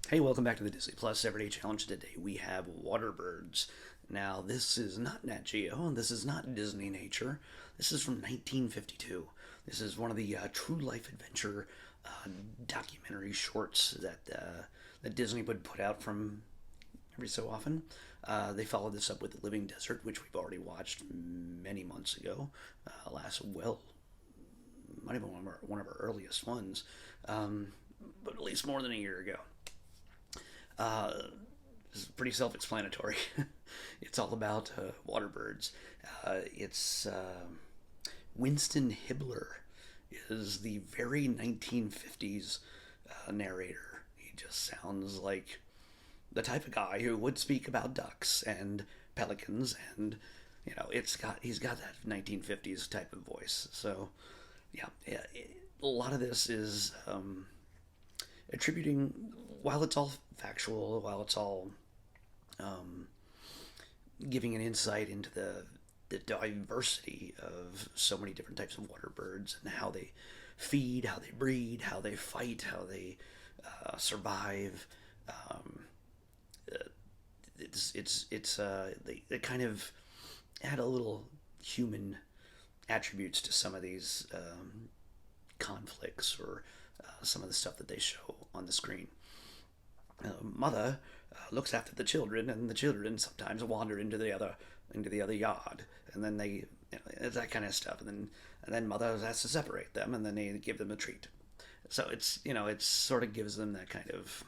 Hey, welcome back to the Disney Plus Everyday Challenge. Today we have Waterbirds. Now, this is not Nat Geo, and this is not Disney Nature. This is from 1952. This is one of the true life adventure uh, documentary shorts that Disney would put out from every so often. They followed this up with The Living Desert, which we've already watched many months ago. Might have been one of our earliest ones, but at least more than a year ago. Uh, it's pretty self-explanatory. It's all about waterbirds. It's Winston Hibbler is the very 1950s narrator. He just sounds like the type of guy who would speak about ducks and pelicans, and he's got that 1950s type of voice. So yeah, a lot of this is attributing, while it's all factual, while it's all um, giving an insight into the diversity of so many different types of water birds and how they feed, how they breed, how they fight, how they survive. Um, they kind of add a little human attributes to some of these conflicts or some of the stuff that they show on the screen. Mother looks after the children, and the children sometimes wander into the other yard, and then it's that kind of stuff, and then mother has to separate them, and then they give them a treat. So it sort of gives them that kind of,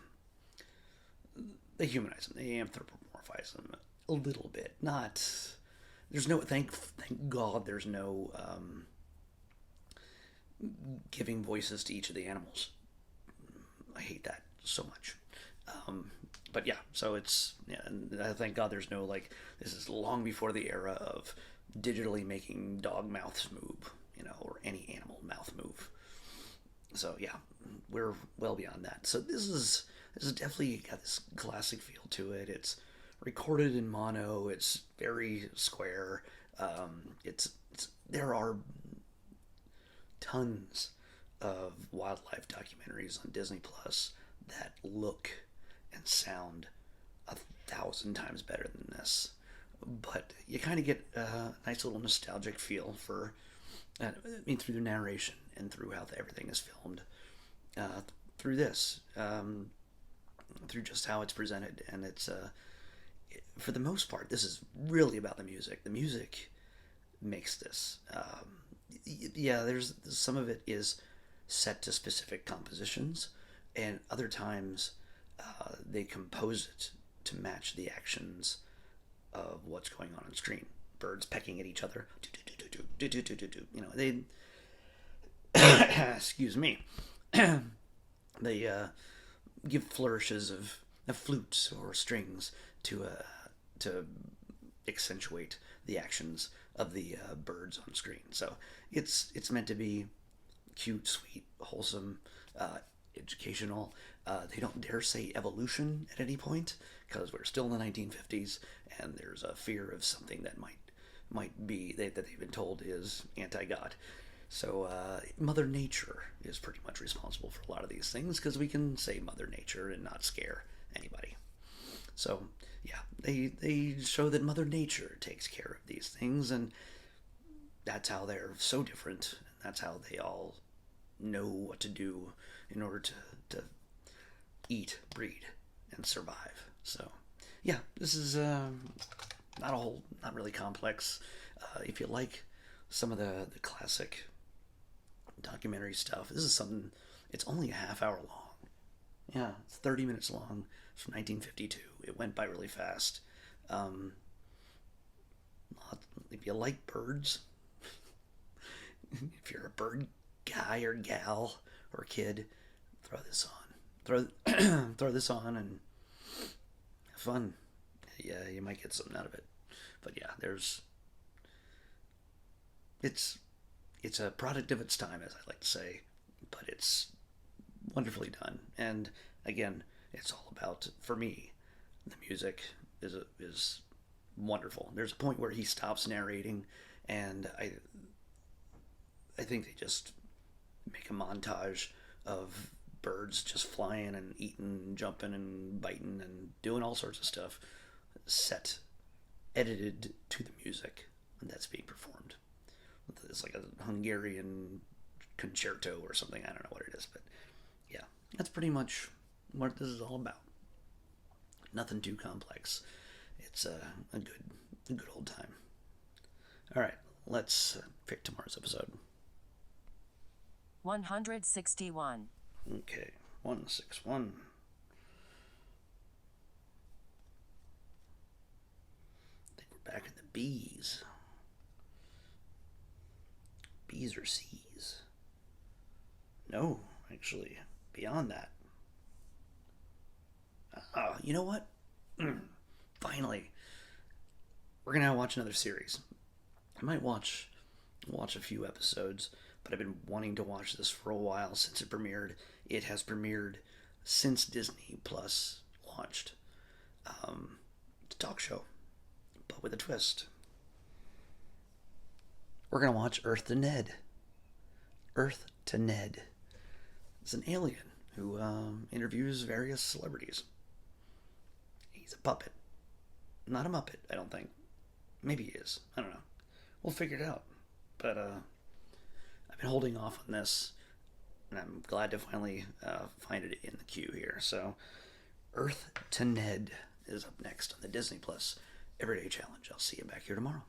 they humanize them, they anthropomorphize them a little bit. Not there's no thank God there's no giving voices to each of the animals. I hate that so much. But yeah, so and thank God there's no, like, this is long before the era of digitally making dog mouths move, or any animal mouth move. So yeah, we're well beyond that. So this is definitely got this classic feel to it. It's recorded in mono. It's very square. There are tons of wildlife documentaries on Disney Plus that look and sound 1,000 times better than this. But you kind of get a nice little nostalgic feel for, through the narration and through how everything is filmed, uh, through this, through just how it's presented. And for the most part, this is really about the music. The music makes this. Yeah, there's some of it is set to specific compositions, and other times they compose it to match the actions of what's going on screen. Birds pecking at each other. They excuse me. They give flourishes of flutes or strings to accentuate the actions of the birds on screen. So it's meant to be cute, sweet, wholesome, educational. They don't dare say evolution at any point because we're still in the 1950s, and there's a fear of something that might be that they've been told is anti-God. So Mother Nature is pretty much responsible for a lot of these things because we can say Mother Nature and not scare anybody. So yeah, they show that Mother Nature takes care of these things, and that's how they're so different, and that's how they all know what to do in order to eat, breed, and survive. So yeah, this is not really complex. If you like some of the classic documentary stuff, this is something. It's only a half hour long. Yeah, it's 30 minutes long. It's from 1952. It went by really fast. Um, if you like birds, if you're a bird guy or gal or kid, throw this on. Throw this on and have fun. Yeah, you might get something out of it. But yeah, it's it's a product of its time, as I like to say, but it's wonderfully done. And again, it's all about, for me, the music is wonderful. There's a point where he stops narrating, and I think they just make a montage of birds just flying and eating and jumping and biting and doing all sorts of stuff, set, edited to the music that's being performed. It's like a Hungarian concerto or something. I don't know what it is, but yeah, that's pretty much what this is all about. Nothing too complex. It's a good old time. All right, let's pick tomorrow's episode. 161. Okay, 161. I think we're back in the B's. B's or C's? No, actually, beyond that. You know what? Finally, we're gonna watch another series. I might watch a few episodes, but I've been wanting to watch this for a while since it premiered. It has premiered since Disney Plus launched. It's a talk show, but with a twist. We're gonna watch Earth to Ned. Earth to Ned. It's an alien who interviews various celebrities. He's a puppet. Not a Muppet, I don't think. Maybe he is. I don't know. We'll figure it out. But I've been holding off on this, and I'm glad to finally find it in the queue here. So, Earth to Ned is up next on the Disney Plus Everyday Challenge. I'll see you back here tomorrow.